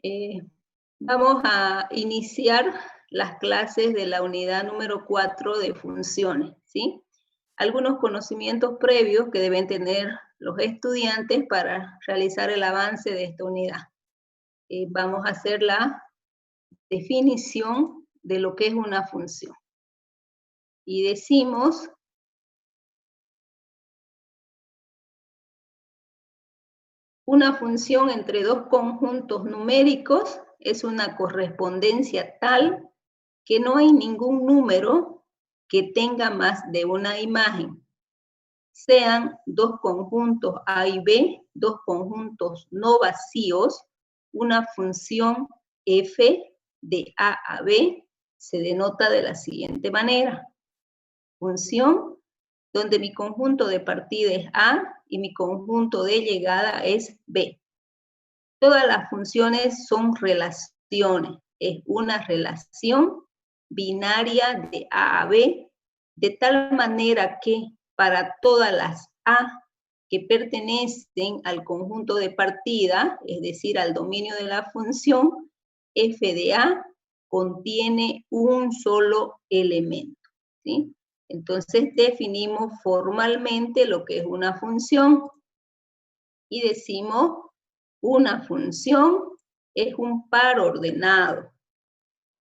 Eh, Vamos a iniciar las clases de la unidad número 4 de funciones, ¿sí? Algunos conocimientos previos que deben tener los estudiantes para realizar el avance de esta unidad. Vamos a hacer la definición de lo que es una función. Y decimos una función entre dos conjuntos numéricos es una correspondencia tal que no hay ningún número que tenga más de una imagen, sean dos conjuntos A y B, dos conjuntos no vacíos, una función f de A a B se denota de la siguiente manera. Función donde mi conjunto de partida es A y mi conjunto de llegada es B. Todas las funciones son relaciones, es una relación binaria de A a B, de tal manera que para todas las A que pertenecen al conjunto de partida, es decir, al dominio de la función, f de A contiene un solo elemento, ¿sí? Entonces definimos formalmente lo que es una función y decimos una función es un par ordenado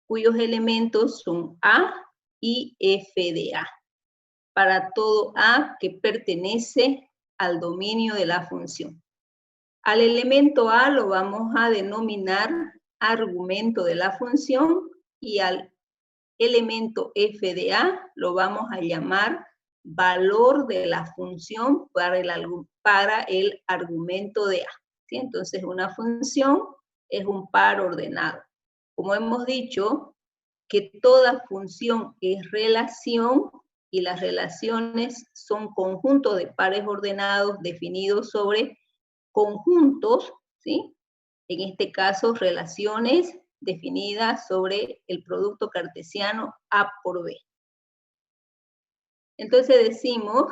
cuyos elementos son A y f de A. Para todo A que pertenece al dominio de la función. Al elemento A lo vamos a denominar argumento de la función y al elemento f de A lo vamos a llamar valor de la función para el argumento de A. ¿Sí? Entonces, una función es un par ordenado. Como hemos dicho, que toda función es relación y las relaciones son conjuntos de pares ordenados definidos sobre conjuntos, ¿sí? En este caso, relaciones definidas sobre el producto cartesiano A por B. Entonces decimos,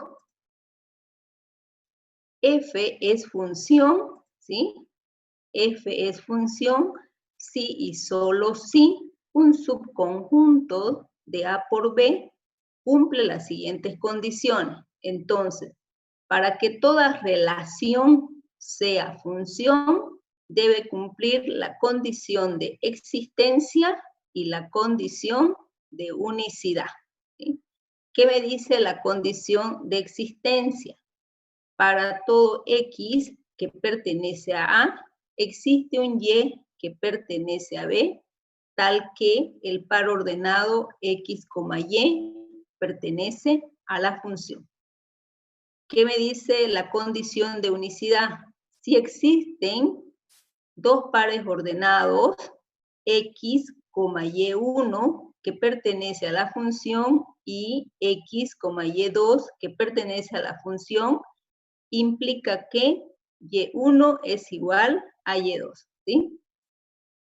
f es función, ¿sí? F es función si y solo si un subconjunto de A por B cumple las siguientes condiciones. Entonces, para que toda relación sea función, debe cumplir la condición de existencia y la condición de unicidad. ¿Sí? ¿Qué me dice la condición de existencia? Para todo X que pertenece a A, existe un Y que pertenece a B, tal que el par ordenado X, Y pertenece a la función. ¿Qué me dice la condición de unicidad? Si existen dos pares ordenados, X, Y1, que pertenece a la función, y X, Y2, que pertenece a la función, implica que Y1 es igual a Y2, ¿sí?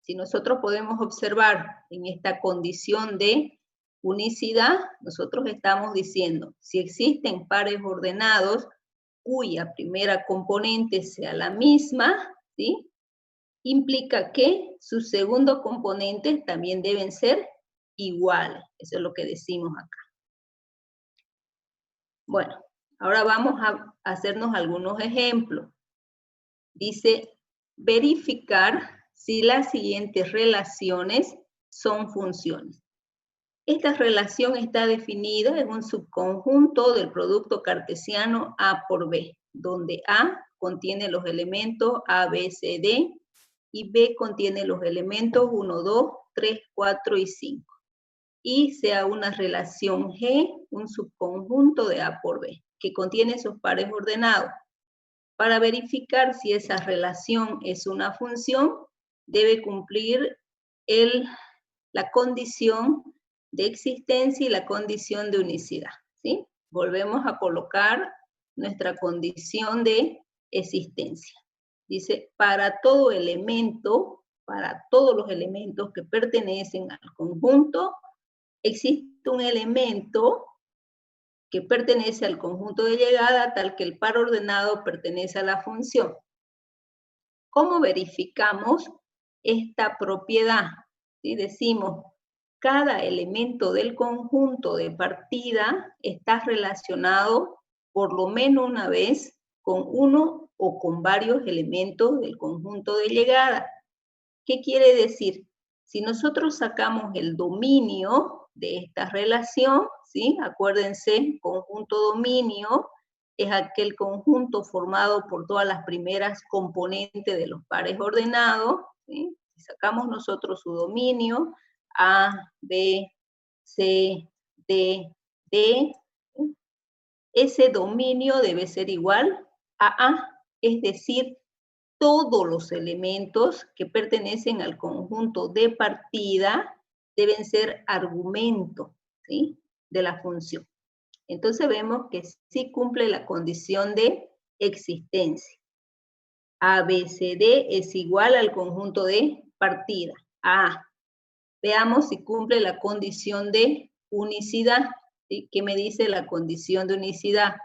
Si nosotros podemos observar en esta condición de unicidad, nosotros estamos diciendo, si existen pares ordenados cuya primera componente sea la misma, ¿sí? Implica que sus segundos componentes también deben ser iguales. Eso es lo que decimos acá. Bueno, ahora vamos a hacernos algunos ejemplos. Dice, verificar si las siguientes relaciones son funciones. Esta relación está definida en un subconjunto del producto cartesiano A por B, donde A contiene los elementos A, B, C, D, y B contiene los elementos 1, 2, 3, 4 y 5. Y sea una relación G, un subconjunto de A por B, que contiene esos pares ordenados. Para verificar si esa relación es una función, debe cumplir la condición de existencia y la condición de unicidad, ¿sí? Volvemos a colocar nuestra condición de existencia. Dice, para todo elemento, para todos los elementos que pertenecen al conjunto, existe un elemento que pertenece al conjunto de llegada tal que el par ordenado pertenece a la función. ¿Cómo verificamos esta propiedad, ¿sí? Decimos, cada elemento del conjunto de partida está relacionado por lo menos una vez con uno o con varios elementos del conjunto de llegada. ¿Qué quiere decir? Si nosotros sacamos el dominio de esta relación, ¿sí? Acuérdense, conjunto dominio es aquel conjunto formado por todas las primeras componentes de los pares ordenados, ¿sí? Si sacamos nosotros su dominio, A, B, C, D, D, ¿sí? Ese dominio debe ser igual a A, es decir, todos los elementos que pertenecen al conjunto de partida deben ser argumentos, ¿sí? De la función. Entonces vemos que sí cumple la condición de existencia. ABCD es igual al conjunto de partida, A. Veamos si cumple la condición de unicidad. ¿Sí? ¿Qué me dice la condición de unicidad?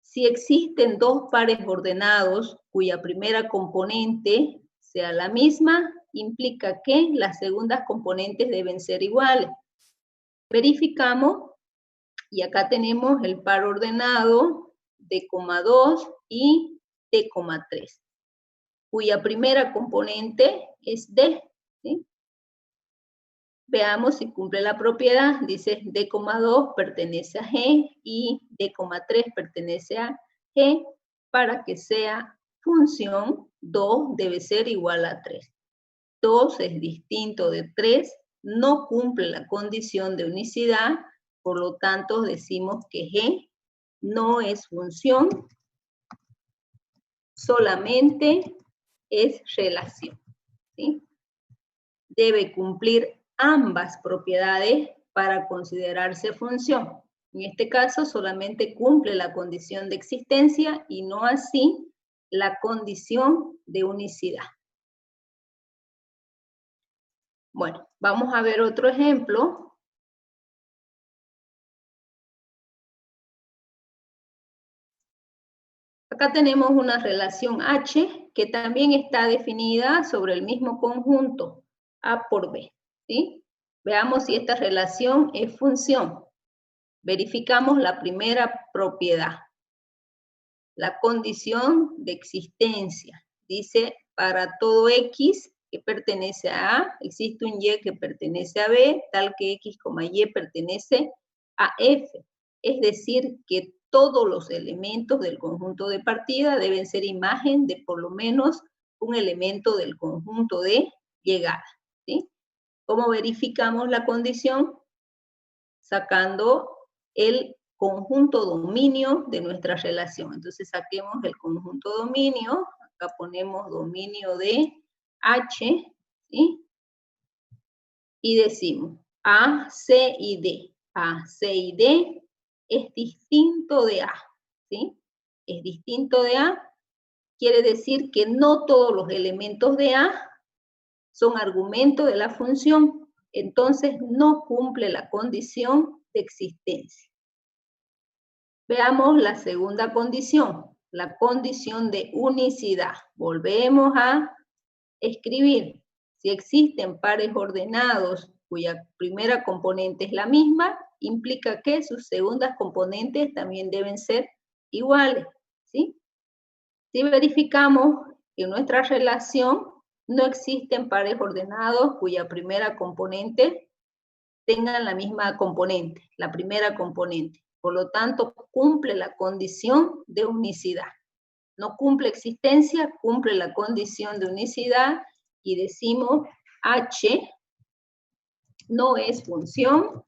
Si existen dos pares ordenados cuya primera componente sea la misma, implica que las segundas componentes deben ser iguales. Verificamos, y acá tenemos el par ordenado D,2 y D,3, cuya primera componente es D, ¿sí? Veamos si cumple la propiedad. Dice D,2 pertenece a G y D,3 pertenece a G. Para que sea función, 2 debe ser igual a 3. 2 es distinto de 3, no cumple la condición de unicidad, por lo tanto decimos que G no es función, solamente es relación, ¿sí? Debe cumplir ambas propiedades para considerarse función. En este caso solamente cumple la condición de existencia y no así la condición de unicidad. Bueno, vamos a ver otro ejemplo. Acá tenemos una relación H que también está definida sobre el mismo conjunto, A por B, ¿sí? Veamos si esta relación es función. Verificamos la primera propiedad, la condición de existencia. Dice, para todo X que pertenece a A, existe un Y que pertenece a B, tal que X, Y pertenece a F. Es decir, que todos los elementos del conjunto de partida deben ser imagen de por lo menos un elemento del conjunto de llegada, ¿sí? ¿Cómo verificamos la condición? Sacando el conjunto dominio de nuestra relación. Entonces saquemos el conjunto dominio, acá ponemos dominio de H, ¿sí? Y decimos A, C y D. A, C y D es distinto de A, ¿sí? Es distinto de A, quiere decir que no todos los elementos de A son argumentos de la función, entonces no cumple la condición de existencia. Veamos la segunda condición, la condición de unicidad. Volvemos a escribir. Si existen pares ordenados cuya primera componente es la misma, implica que sus segundas componentes también deben ser iguales, ¿sí? Si verificamos que en nuestra relación no existen pares ordenados cuya primera componente tengan la misma componente, la primera componente. Por lo tanto, cumple la condición de unicidad. No cumple existencia, cumple la condición de unicidad y decimos H no es función,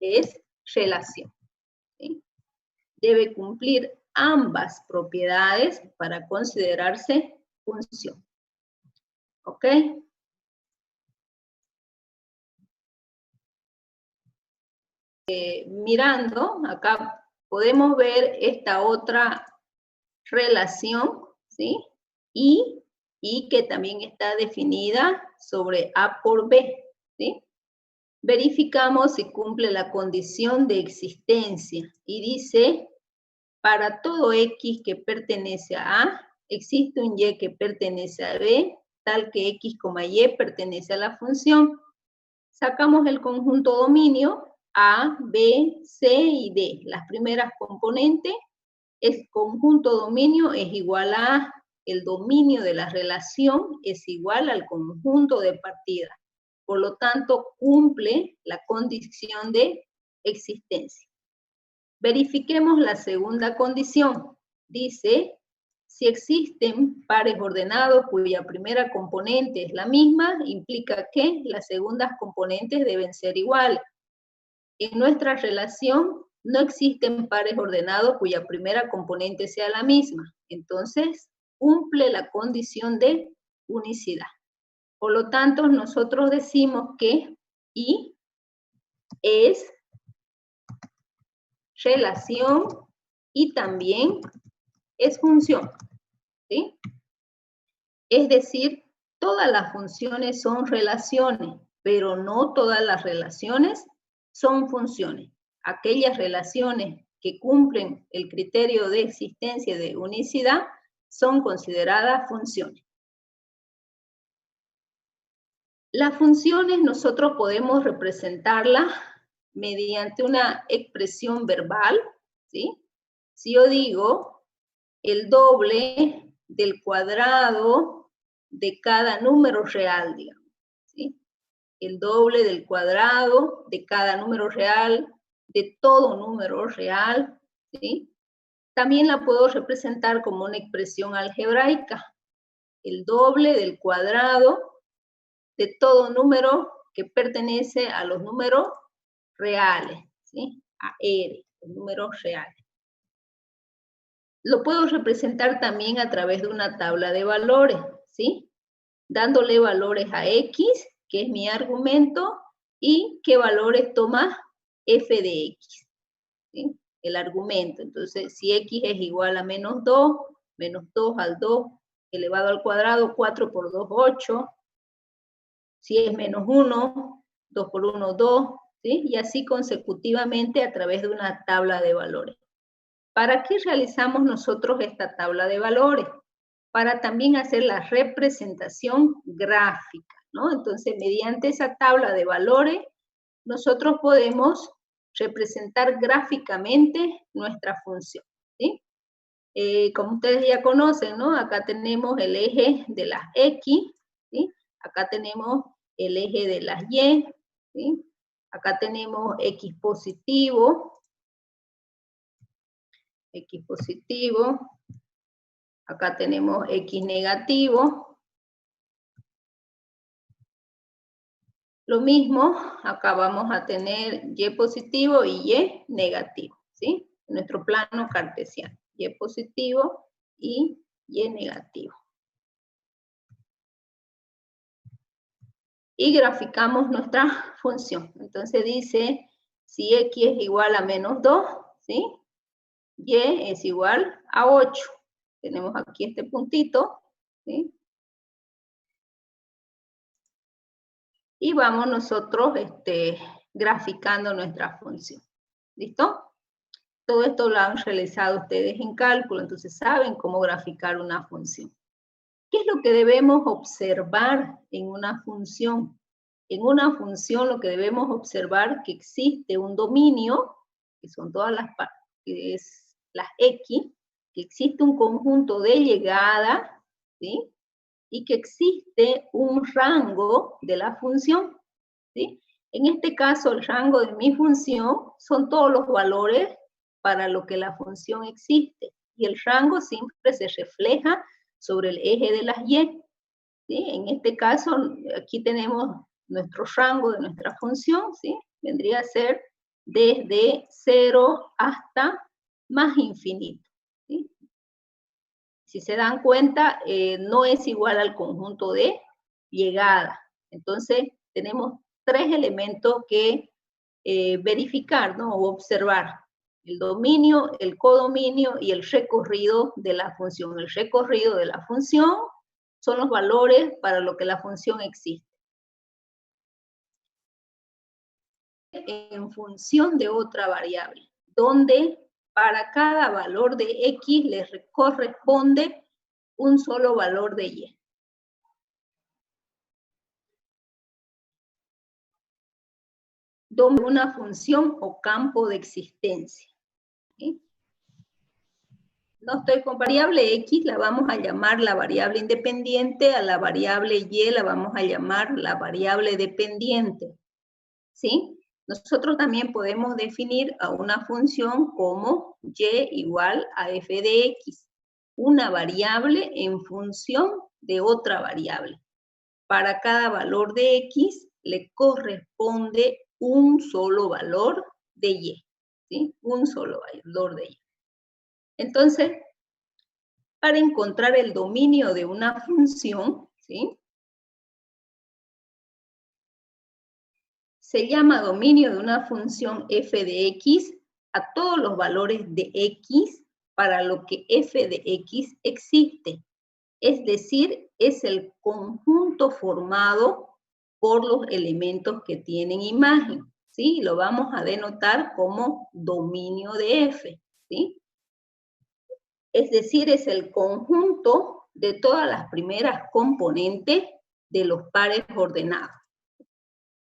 es relación, ¿sí? Debe cumplir ambas propiedades para considerarse función. ¿Ok? Mirando, acá podemos ver esta otra relación, ¿sí? Y que también está definida sobre A por B, ¿sí? Verificamos si cumple la condición de existencia y dice, para todo X que pertenece a A, existe un Y que pertenece a B, tal que x, y pertenece a la función. Sacamos el conjunto dominio A, B, C y D. Las primeras componentes, el conjunto dominio es igual a el dominio de la relación es igual al conjunto de partida. Por lo tanto, cumple la condición de existencia. Verifiquemos la segunda condición. Dice, si existen pares ordenados cuya primera componente es la misma, implica que las segundas componentes deben ser iguales. En nuestra relación no existen pares ordenados cuya primera componente sea la misma. Entonces, cumple la condición de unicidad. Por lo tanto, nosotros decimos que I es relación y también es función, ¿sí? Es decir, todas las funciones son relaciones, pero no todas las relaciones son funciones. Aquellas relaciones que cumplen el criterio de existencia de unicidad son consideradas funciones. Las funciones nosotros podemos representarlas mediante una expresión verbal, ¿sí? Si yo digo el doble del cuadrado de cada número real, digamos, ¿sí? El doble del cuadrado de cada número real, de todo número real, ¿sí? También la puedo representar como una expresión algebraica. El doble del cuadrado de todo número que pertenece a los números reales, ¿sí? A R, los números reales. Lo puedo representar también a través de una tabla de valores, ¿sí? Dándole valores a X, que es mi argumento, y qué valores toma f de X, ¿sí? El argumento. Entonces, si X es igual a menos 2 al 2 elevado al cuadrado, 4 por 2, 8. Si es menos 1, 2 por 1, 2, ¿sí? Y así consecutivamente a través de una tabla de valores. ¿Para qué realizamos nosotros esta tabla de valores? Para también hacer la representación gráfica, ¿no? Entonces, mediante esa tabla de valores, nosotros podemos representar gráficamente nuestra función, ¿sí? Como ustedes ya conocen, ¿no? Acá tenemos el eje de las X, ¿sí? Acá tenemos el eje de las Y, ¿sí? Acá tenemos X positivo, acá tenemos X negativo. Lo mismo, acá vamos a tener Y positivo y Y negativo, ¿sí? Nuestro plano cartesiano, Y positivo y Y negativo. Y graficamos nuestra función. Entonces dice, si X es igual a menos 2, ¿sí? Y es igual a 8. Tenemos aquí este puntito, ¿sí? Y vamos nosotros graficando nuestra función. ¿Listo? Todo esto lo han realizado ustedes en cálculo, entonces saben cómo graficar una función. ¿Qué es lo que debemos observar en una función? En una función lo que debemos observar es que existe un dominio, que son todas las partes, que es las X, que existe un conjunto de llegada, ¿sí? Y que existe un rango de la función, ¿sí? En este caso, el rango de mi función son todos los valores para lo que la función existe. Y el rango siempre se refleja sobre el eje de las Y. ¿Sí? En este caso, aquí tenemos nuestro rango de nuestra función, ¿sí? Vendría a ser desde 0 hasta más infinito, ¿sí? Si se dan cuenta, no es igual al conjunto de llegada. Entonces, tenemos 3 elementos que verificar, ¿no? O observar. El dominio, el codominio y el recorrido de la función. El recorrido de la función son los valores para lo que la función existe. En función de otra variable, donde para cada valor de X le corresponde un solo valor de Y. una función o campo de existencia. ¿Sí? No estoy con variable X, la vamos a llamar la variable independiente, a la variable Y la vamos a llamar la variable dependiente. ¿Sí? Nosotros también podemos definir a una función como Y igual a f de X, una variable en función de otra variable. Para cada valor de X le corresponde un solo valor de Y, ¿sí? Un solo valor de Y. Entonces, para encontrar el dominio de una función, ¿sí? Se llama dominio de una función f de X a todos los valores de X para lo que f de X existe. Es decir, es el conjunto formado por los elementos que tienen imagen, ¿sí? Lo vamos a denotar como dominio de f, ¿sí? Es decir, es el conjunto de todas las primeras componentes de los pares ordenados.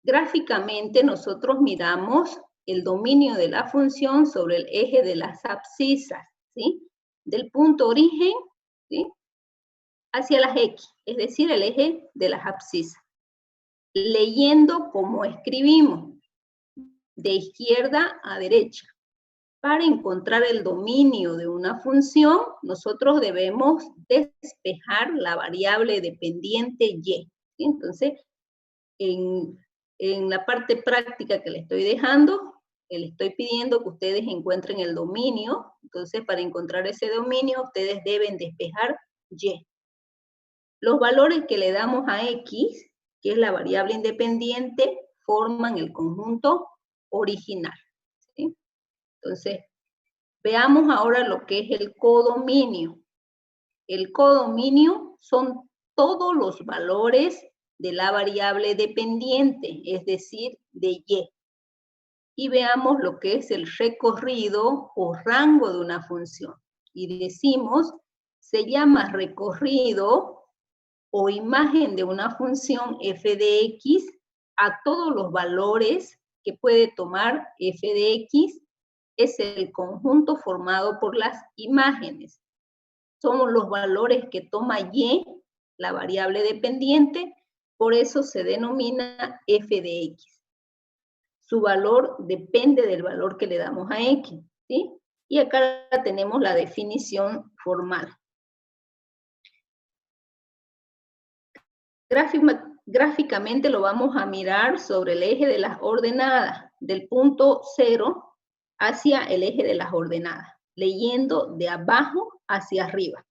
Gráficamente nosotros miramos el dominio de la función sobre el eje de las abscisas, ¿sí? Del punto origen, ¿sí? Hacia las X, es decir, el eje de las abscisas. Leyendo como escribimos, de izquierda a derecha. Para encontrar el dominio de una función, nosotros debemos despejar la variable dependiente Y. ¿Sí? Entonces, en la parte práctica que le estoy dejando, le estoy pidiendo que ustedes encuentren el dominio. Entonces, para encontrar ese dominio, ustedes deben despejar Y. Los valores que le damos a X, que es la variable independiente, forman el conjunto original. ¿Sí? Entonces, veamos ahora lo que es el codominio. El codominio son todos los valores de la variable dependiente, es decir, de Y. Y veamos lo que es el recorrido o rango de una función. Y decimos, se llama recorrido o imagen de una función f de X a todos los valores que puede tomar f de X, es el conjunto formado por las imágenes. Somos los valores que toma Y, la variable dependiente, por eso se denomina f de X. Su valor depende del valor que le damos a X, ¿sí? Y acá tenemos la definición formal. Gráficamente lo vamos a mirar sobre el eje de las ordenadas, del punto 0 hacia el eje de las ordenadas, leyendo de abajo hacia arriba.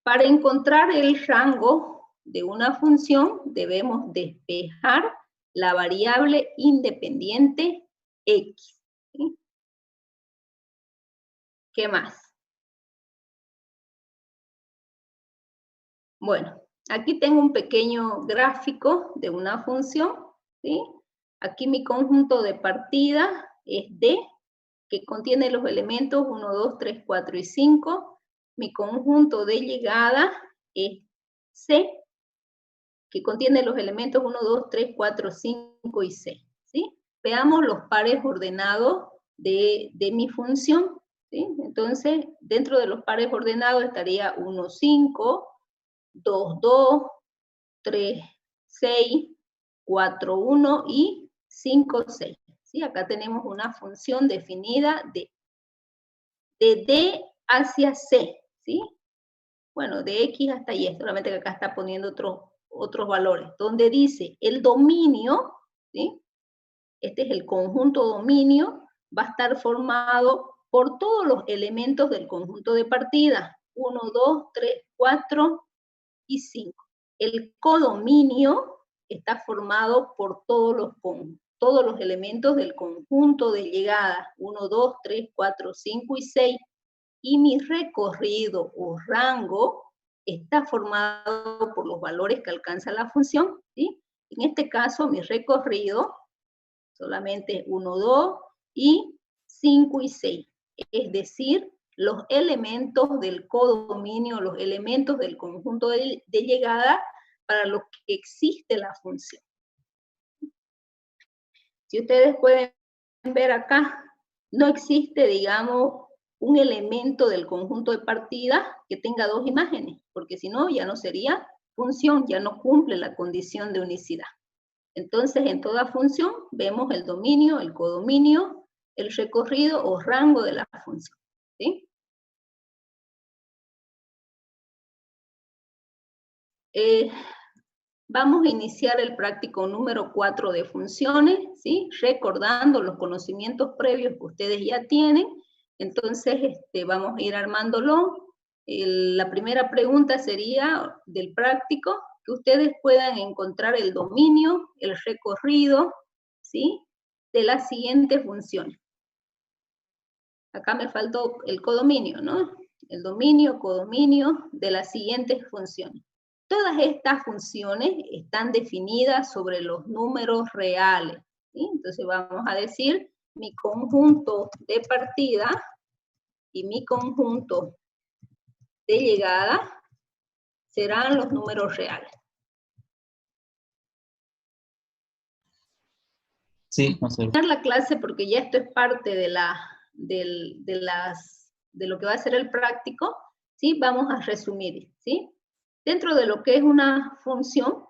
Para encontrar el rango de una función, debemos despejar la variable independiente X. ¿Sí? ¿Qué más? Bueno, aquí tengo un pequeño gráfico de una función, ¿sí? Aquí mi conjunto de partida es D, que contiene los elementos 1, 2, 3, 4 y 5. Mi conjunto de llegada es C, que contiene los elementos 1, 2, 3, 4, 5 y 6. ¿Sí? Veamos los pares ordenados de mi función. ¿Sí? Entonces, dentro de los pares ordenados estaría 1, 5, 2, 2, 3, 6, 4, 1 y 5, 6. ¿Sí? Acá tenemos una función definida de D hacia C. ¿Sí? Bueno, de X hasta Y, solamente que acá está poniendo otros valores, donde dice el dominio, ¿sí? Este es el conjunto dominio, va a estar formado por todos los elementos del conjunto de partida, 1, 2, 3, 4 y 5. El codominio está formado por todos los elementos del conjunto de llegada, 1, 2, 3, 4, 5 y 6, y mi recorrido o rango está formado por los valores que alcanza la función, ¿sí? En este caso, mi recorrido solamente 1, 2 y 5 y 6, es decir, los elementos del codominio, los elementos del conjunto de llegada para los que existe la función. Si ustedes pueden ver acá, no existe, digamos, un elemento del conjunto de partida que tenga dos imágenes, porque si no, ya no sería función, ya no cumple la condición de unicidad. Entonces, en toda función vemos el dominio, el codominio, el recorrido o rango de la función, ¿sí? Vamos a iniciar el práctico número 4 de funciones, ¿sí? Recordando los conocimientos previos que ustedes ya tienen. Entonces, vamos a ir armándolo. La primera pregunta sería del práctico, que ustedes puedan encontrar el dominio, el recorrido, ¿sí? De las siguientes funciones. Acá me faltó el codominio, ¿no? El dominio, codominio de las siguientes funciones. Todas estas funciones están definidas sobre los números reales, ¿sí? Entonces vamos a decir mi conjunto de partida y mi conjunto de llegada serán los números reales. Sí, no sé. La clase, porque ya esto es parte de lo que va a ser el práctico, ¿sí? Vamos a resumir, ¿sí? Dentro de lo que es una función,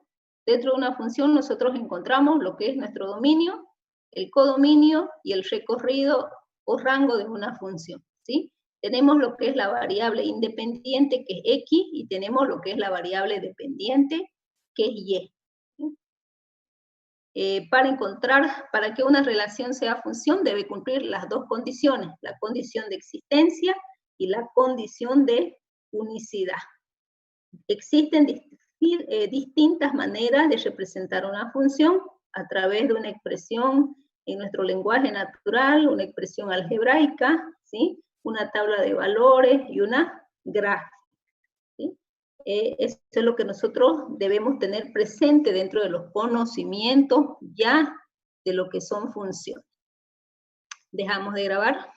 nosotros encontramos lo que es nuestro dominio, el codominio y el recorrido o rango de una función, ¿sí? Tenemos lo que es la variable independiente, que es X, y tenemos lo que es la variable dependiente, que es Y. ¿Sí? Para que una relación sea función, debe cumplir las dos condiciones, la condición de existencia y la condición de unicidad. Existen distintas maneras de representar una función a través de una expresión en nuestro lenguaje natural, una expresión algebraica, ¿sí? Una tabla de valores y una gráfica. ¿Sí? Eso es lo que nosotros debemos tener presente dentro de los conocimientos ya de lo que son funciones. Dejamos de grabar.